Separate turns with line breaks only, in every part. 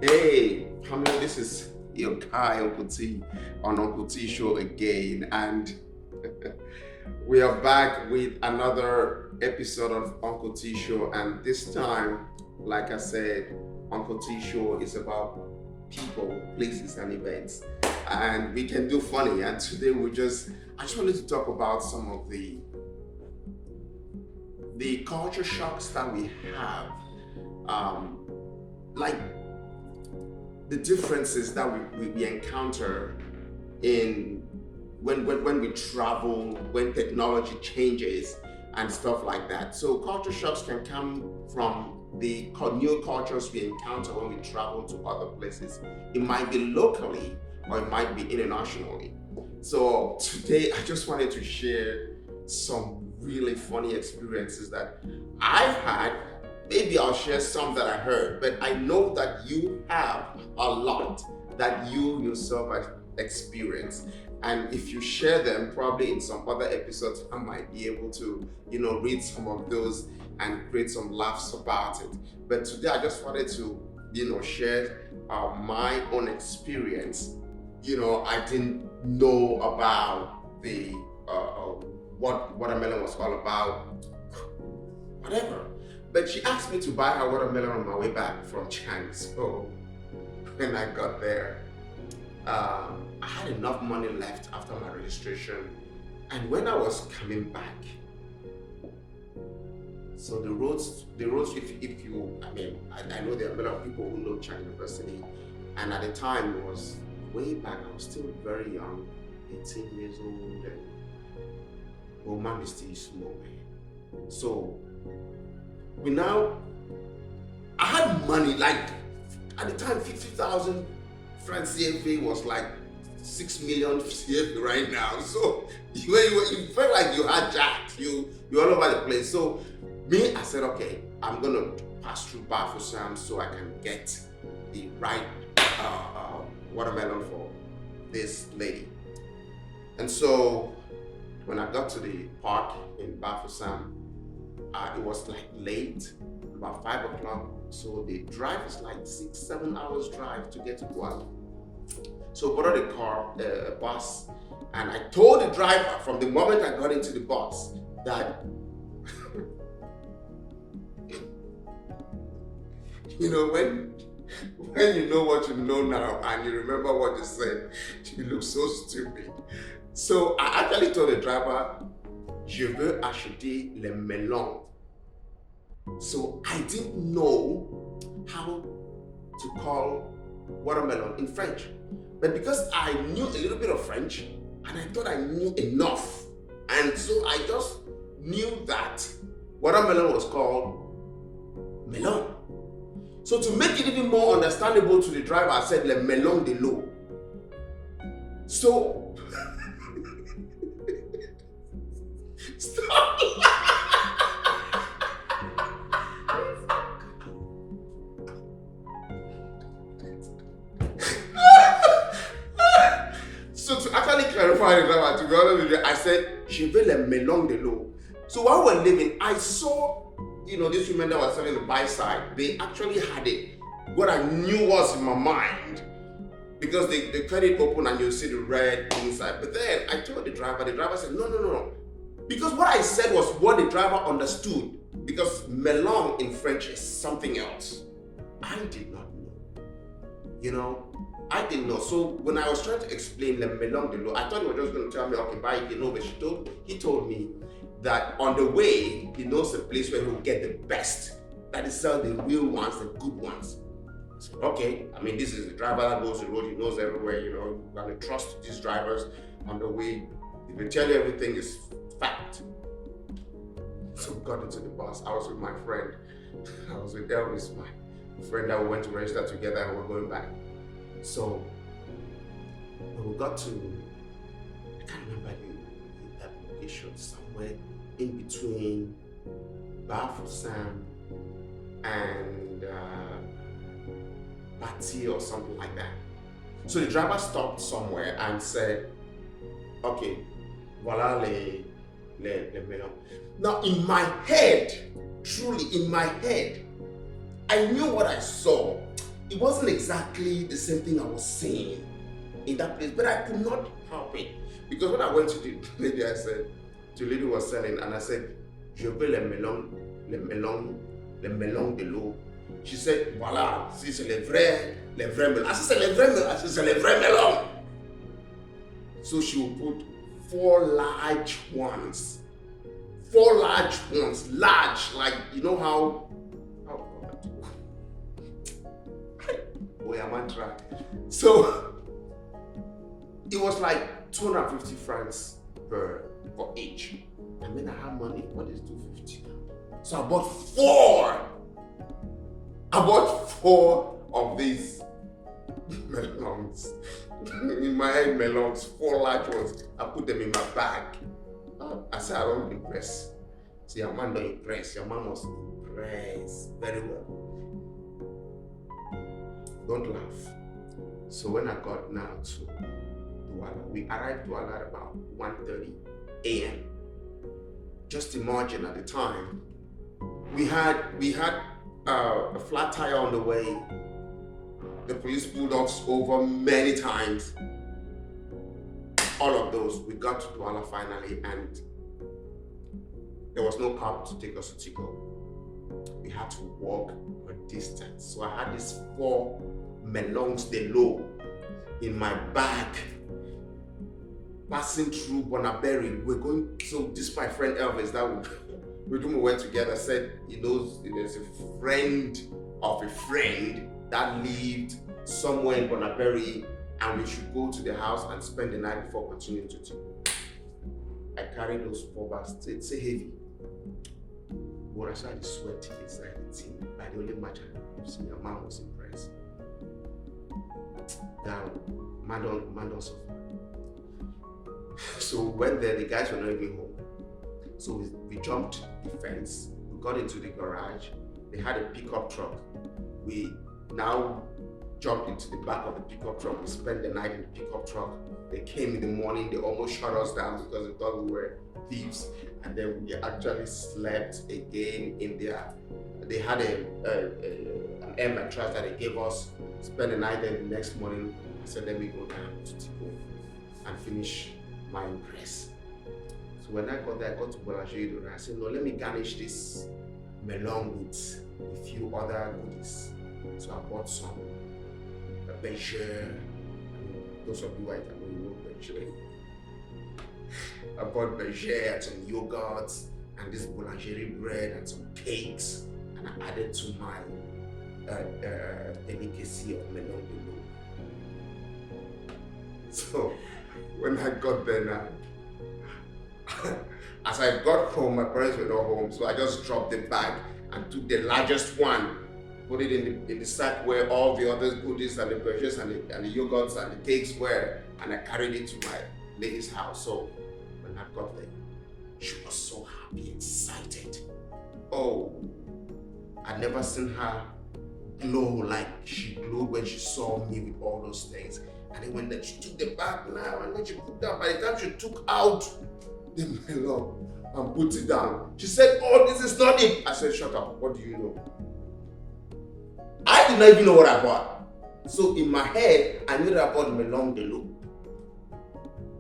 Hey, family, this is your guy, Uncle T, on Uncle T Show again. And we are back with another episode of Uncle T Show. And this time, like I said, Uncle T Show is about people, places, and events. And we can do funny. And today I just wanted to talk about some of the culture shocks that we have. Like the differences that we encounter in when we travel, when technology changes and stuff like that. So culture shocks can come from the new cultures we encounter when we travel to other places. It might be locally or it might be internationally. So today I just wanted to share some really funny experiences that I've had. Maybe I'll share some that I heard, but I know that you have a lot that you yourself have experienced. And if you share them, probably in some other episodes, I might be able to, read some of those and create some laughs about it. But today I just wanted to, share my own experience. I didn't know about the what watermelon was all about, whatever. But she asked me to buy her watermelon on my way back from China. So when I got there, I had enough money left after my registration. And when I was coming back, so the roads, if you, I know there are a lot of people who know China University. And at the time, it was way back, I was still very young, 18 years old, and woman is still small. So I had money, like at the time 50,000 francs CFA was like 6 million CFA right now. So you felt like you had jacked, you're all over the place. So I said, okay, I'm gonna pass through Bafusam so I can get the right watermelon for this lady. And so when I got to the park in Bafusam, it was like late, about 5 o'clock. So the drive is like 6-7 hours drive to get to Guam. So I borrowed a car, a bus, and I told the driver from the moment I got into the bus that, when you know what you know now and you remember what you said, you look so stupid. So I actually told the driver, je veux acheter les melons. So I didn't know how to call watermelon in French. But because I knew a little bit of French and I thought I knew enough, and so I just knew that watermelon was called melon. So to make it even more understandable to the driver, I said le melon de l'eau. So stop. So to actually clarify the driver, to be honest with you, I said, je veux le melon de l'eau. So while we were leaving, I saw, this women that were selling the buy side, they actually had it. What I knew was in my mind, because they cut it open and you see the red inside. But then I told the driver said, no. Because what I said was what the driver understood. Because melon in French is something else. I did not know. I didn't know. So when I was trying to explain le melon de l'eau, I thought he was just going to tell me, okay, buy it, but he told me that on the way, he knows a place where he'll get the best. That is sell the real ones, the good ones. I said, okay, this is the driver that knows the road, he knows everywhere, you're gonna trust these drivers on the way. If they tell you everything is fact. So we got into the bus. I was with my friend. I was with Elvis, my friend that we went to register together and we're going back. So when we got to, I can't remember that location, somewhere in between Bafusam and Bati or something like that. So the driver stopped somewhere and said, okay, voila les melons. Now in my head, truly in my head, I knew what I saw, it wasn't exactly the same thing I was saying in that place, but I could not help it. Because when I went to the lady, I said, the lady was selling, and I said, je veux les melons de l'eau. She said, voilà, si c'est les vrais melons. I said, c'est les vrais melons. I said, c'est les vrais melons. So she would put 4 large ones. 4 large ones. Large, like, you know how, oh God. Boy, I'm on track. So, it was like 250 francs for each. I mean, I have money. What is 250? So I bought 4. I bought 4 of these melons. In my head, melons, 4 large ones. I put them in my bag. I said, I don't impress. See, your man don't impress. Your man must impress very well. Don't laugh. So when I got now to Douala, we arrived to Douala at about 1:30 a.m. Just imagine at the time, we had a flat tire on the way. The police pulled us over many times. All of those, we got to Douala finally, and there was no car to take us to Tico. We had to walk a distance. So I had these 4 melons de l'eau in my bag, passing through Bonaberry. We're going, so this my friend Elvis that we went together, said he knows there's a friend of a friend that lived somewhere in Bonaberry, and we should go to the house and spend the night before continuing to do. I carried those 4 bags. It's heavy. But I started sweating inside the team. By the only match I see, your man was impressed. That man don't suffer. So we went there, the guys were not even home. So we jumped the fence, we got into the garage. They had a pickup truck. We now jumped into the back of the pickup truck. We spent the night in the pickup truck. They came in the morning, they almost shut us down because they thought we were thieves. And then we actually slept again in there. They had an air mattress that they gave us. Spent the night there. The next morning, I said, let me go down to Tico and finish my impress. So when I got there, I got to Boulangerie and I said, no, let me garnish this melon with a few other goodies. So I bought some Berger. Those of you white, I know you know Berger. I bought Berger and some yogurt and this Boulangerie bread and some cakes, and I added to my delicacy of melon de l'eau. So when I got there now, as I got home, my parents were not home, so I just dropped the bag and took the largest one, put it in the sack where all the other goodies and the Bergers and the yogurts and the cakes were, and I carried it to my lady's house. So when I got there, she was so happy, excited. Oh, I'd never seen her glow like she glowed when she saw me with all those things. And then when she took the bag now, and then she put that, by the time she took out the melon and put it down, she said, oh, this is not it. I said, shut up, what do you know? I did not even know what I bought. So in my head, I knew that I bought melon de l'eau,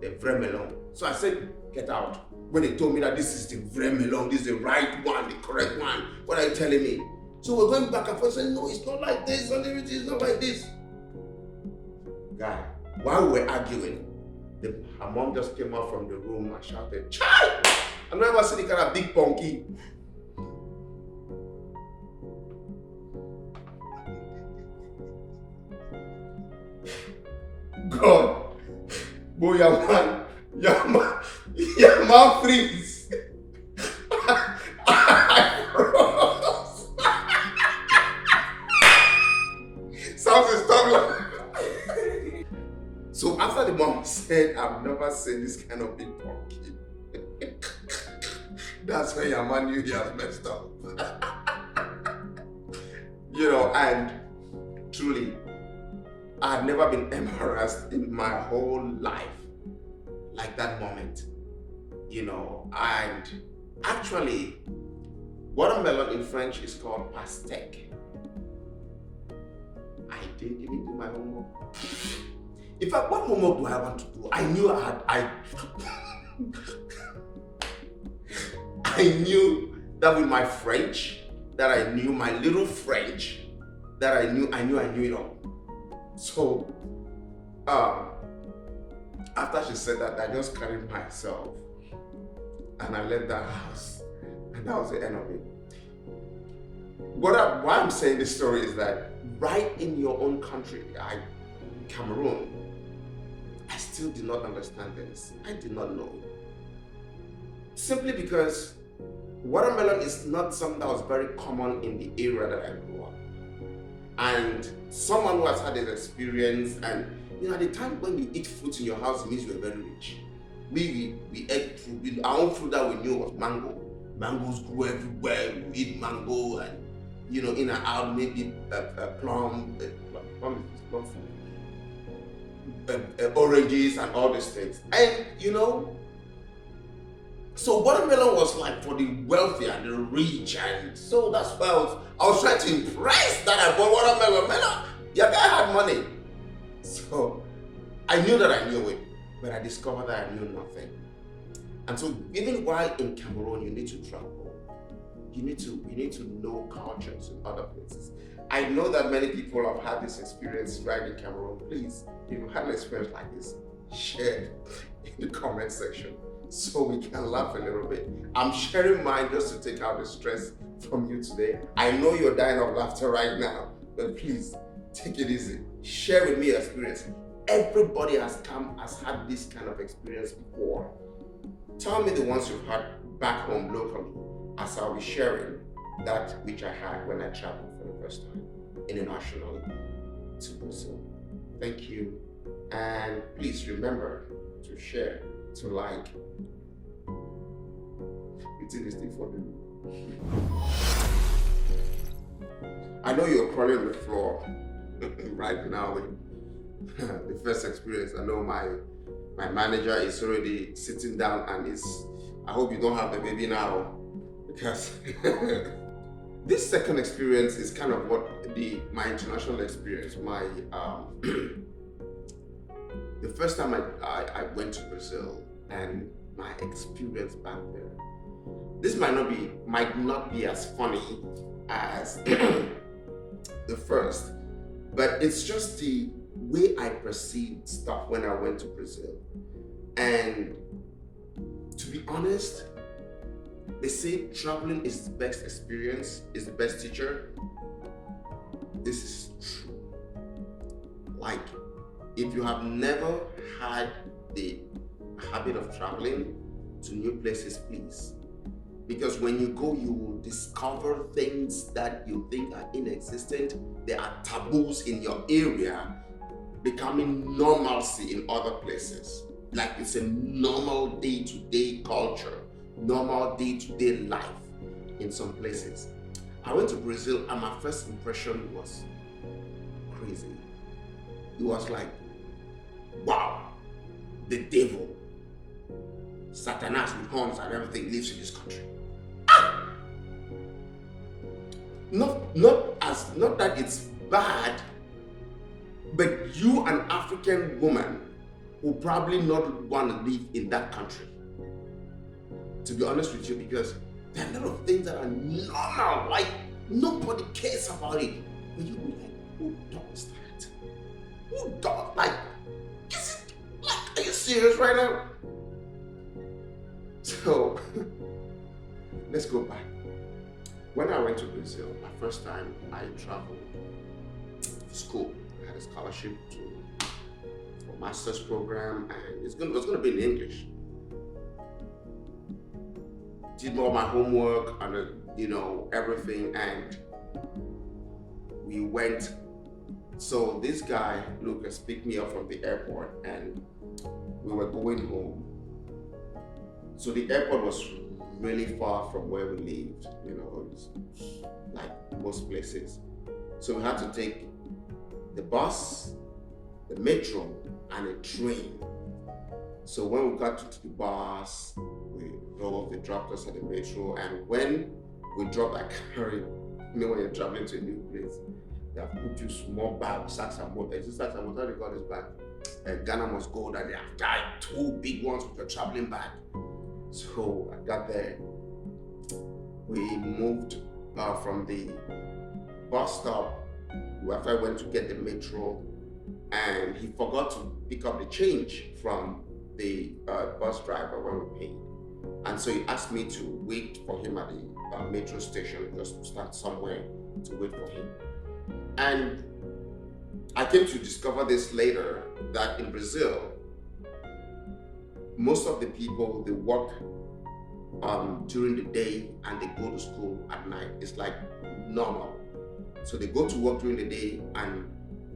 the vrai melon. So I said, get out. When they told me that this is the vrai melon, this is the right one, the correct one, what are you telling me? So we're going back and forth saying, no, it's not like this, it's not like this. Guy, while we were arguing, her mom just came out from the room and shouted, child! I've never seen the kind of big punky. God, boy, your man freeze. I froze. Something stopped. So after the mom said, I've never seen this kind of big pumpkin, that's when your man knew he has messed up. You know, and truly, I had never been embarrassed in my whole life like that moment. You know, and actually, watermelon in French is called pastèque. I didn't even do my homework. In fact, what homework do I want to do? I knew I knew that with my French, that I knew my little French, that I knew it all. So, after she said that, I just carried myself and I left that house, and that was the end of it. Why I'm saying this story is that right in your own country, Cameroon, I still did not understand this. I did not know. Simply because watermelon is not something that was very common in the area that I grew up. And someone who has had this experience, and at the time when you eat fruit in your house, it means you're very rich. We ate fruit. Our own fruit that we knew was mango. Mangoes grew everywhere. We eat mango, and in and out, maybe plum oranges and all these things. And so watermelon was like for the wealthy and the rich, and so that's why I was trying to impress that I bought watermelon. Man, your guy had money. So I knew that I knew it, but I discovered that I knew nothing. And so even while in Cameroon, you need to travel. You need to know cultures in other places. I know that many people have had this experience right in Cameroon. Please, if you've had an experience like this, share it in the comment section so we can laugh a little bit. I'm sharing mine just to take out the stress from you today. I know you're dying of laughter right now, but please take it easy. Share with me your experience. Everybody has had this kind of experience before. Tell me the ones you've had back home locally, as I'll be sharing that which I had when I traveled for the first time internationally to Brazil. Thank you, and please remember to share, to like. It's in this thing for me. I know you're crawling on the floor right now with the first experience. I know my manager is already sitting down and I hope you don't have the baby now, because this second experience is kind of my international experience. The first time I went to Brazil and my experience back there. This might not be as funny as the first, but it's just the way I perceived stuff when I went to Brazil. And to be honest, they say traveling is the best experience, is the best teacher. This is true. Like, if you have never had the habit of traveling to new places, please. Because when you go, you will discover things that you think are inexistent. There are taboos in your area becoming normalcy in other places. Like it's a normal day-to-day culture, normal day-to-day life in some places. I went to Brazil and my first impression was crazy. It was like, wow, the devil, Satanas with horns and everything lives in this country. Not that it's bad, but you, an African woman, will probably not want to live in that country. To be honest with you, because there are a lot of things that are normal, like nobody cares about it. But you'll be like, who does that? Who does, like, is it, like, are you serious right now? So, let's go back. When I went to Brazil, my first time I traveled to school. I had a scholarship for a master's program, and it was going to be in English. Did all my homework and everything, and we went. So this guy, Lucas, picked me up from the airport, and we were going home. So the airport was really far from where we lived, it was like most places. So we had to take the bus, the metro, and a train. So when we got to the bus, they dropped us at the metro, and when we dropped our carry, when you're traveling to a new place, They have put you small bag, sacks and bottles. Is it sacks and bottles? How do you call this bag? Ghana must go that they have tied 2 big ones with your traveling bag. So I got there. We moved from the bus stop after I went to get the metro, and he forgot to pick up the change from the bus driver when we paid. And so he asked me to wait for him at the metro station, just start somewhere to wait for him. And I came to discover this later, that in Brazil, most of the people, they work during the day and they go to school at night. It's like normal. So they go to work during the day, and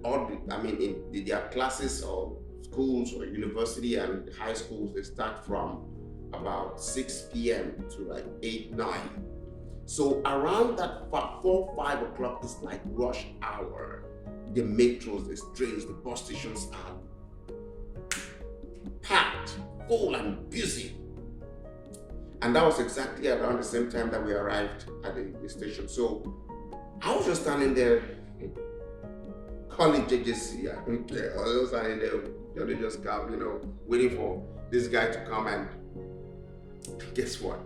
in their classes or schools or university and high schools, they start from about 6 p.m. to like 8, 9. So around that 4, 5 o'clock is like rush hour. The metros, the trains, the bus stations are packed, full and busy. And that was exactly around the same time that we arrived at the station. So I was just standing there, calling JJC. I don't care. I was just standing there, they just come, waiting for this guy to come. And guess what?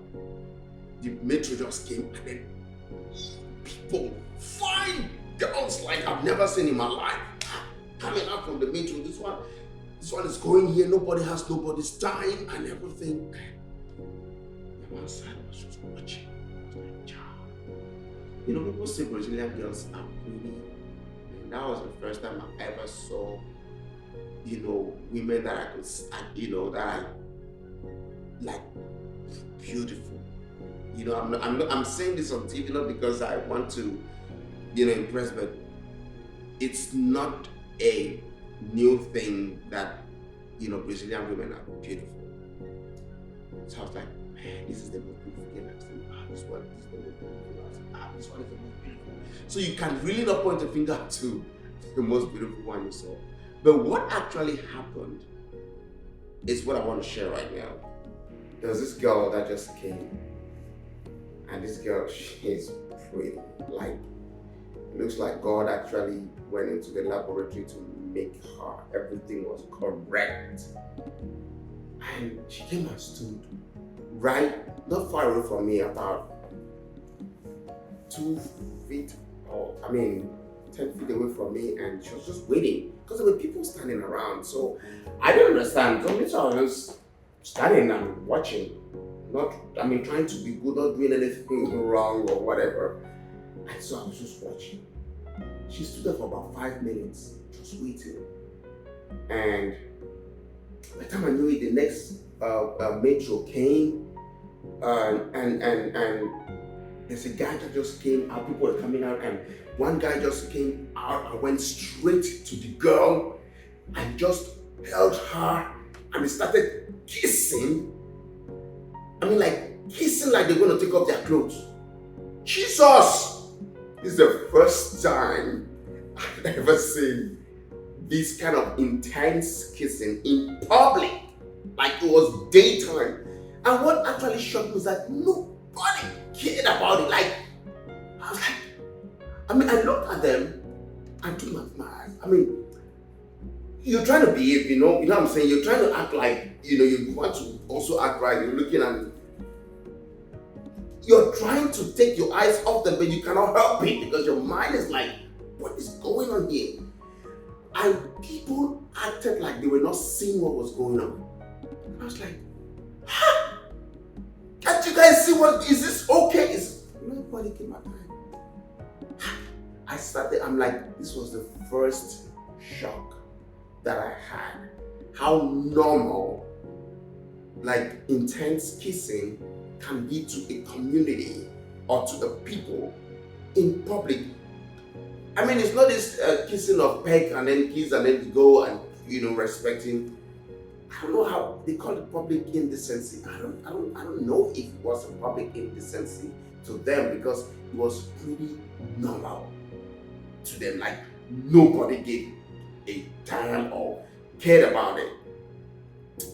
The metro just came, and then people, fine girls like I've never seen in my life, coming out from the metro. This one is going here. Nobody has nobody's time and everything. And outside, I was just watching. I was like, child. People say Brazilian girls are pretty. And that was the first time I ever saw, women that I could, that I like beautiful. I'm saying this on TV not because I want to, impress, but it's not a new thing that, Brazilian women are beautiful. So I was like, man, this is the most beautiful thing I've seen. This one is the most beautiful. This one is the most beautiful. So you can really not point a finger to the most beautiful one you saw. But what actually happened is what I want to share right now. There was this girl that just came. And this girl, she's pretty. Like, it looks like God actually went into the laboratory to make her. Everything was correct. And she came and stood not far away from me, about 2 feet, 10 feet away from me, and she was just waiting because there were people standing around. So I didn't understand. So I was just standing and watching. Trying to be good, not doing anything wrong or whatever. And so I was just watching. She stood there for about 5 minutes, just waiting. And by the time I knew it, the next metro came, and there's a guy that just came out. People were coming out, and one guy just came out and went straight to the girl and just held her, and they started kissing. Kissing like they're going to take off their clothes. Jesus! This is the first time I've ever seen this kind of intense kissing in public. Like it was daytime. And what actually shocked me is that nobody cared about it. I was like, I looked at them and took my eyes. You're trying to behave, you know what I'm saying? You're trying to act like, you want to also act right. You're looking at, you're trying to take your eyes off them, but you cannot help it because your mind is like, what is going on here? And people acted like they were not seeing what was going on. And I was like, can't you guys see is this okay? Nobody came at time. I started, this was the first shock that I had. How normal, intense kissing can be to a community or to the people in public. It's not this kissing of peck and then kiss and then go and respecting. I don't know how they call it public indecency. I don't know if it was a public indecency to them because it was pretty normal to them. Nobody gave a damn or cared about it.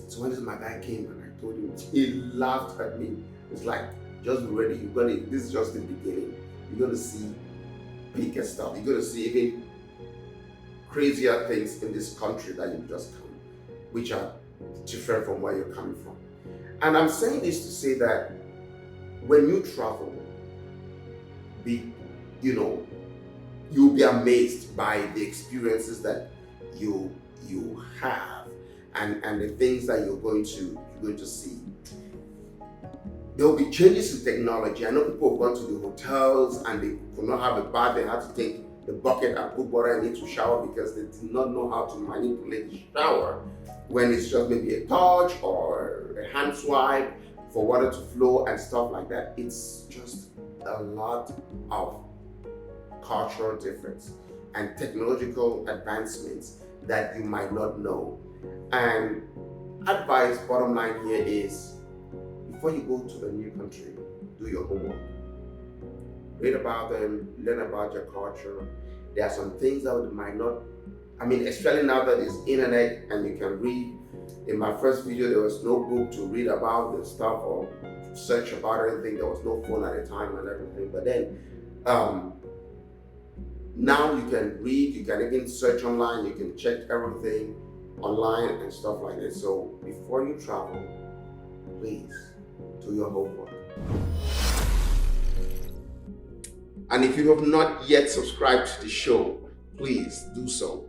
So when my guy came and I told him, he laughed at me. It's like, just be ready. This is just the beginning. You're gonna see bigger stuff. You're going to see even crazier things in this country that you've just come, which are different from where you're coming from. And I'm saying this to say that when you travel, you'll be amazed by the experiences that you have and the things that you're going to see. There will be changes in technology. I know people have gone to the hotels and they could not have a bath. They had to take the bucket and put water in it to shower because they did not know how to manipulate the shower when it's just maybe a touch or a hand swipe for water to flow and stuff like that. It's just a lot of cultural difference and technological advancements that you might not know. And advice, bottom line here is, before you go to a new country, do your homework. Read about them, learn about your culture. There are some things that might not, especially now that there's internet and you can read. In my first video, there was no book to read about the stuff or search about anything. There was no phone at the time and everything. But then, now you can read, you can even search online, you can check everything online and stuff like that. So before you travel, please do your homework. And if you have not yet subscribed to the show, please do so.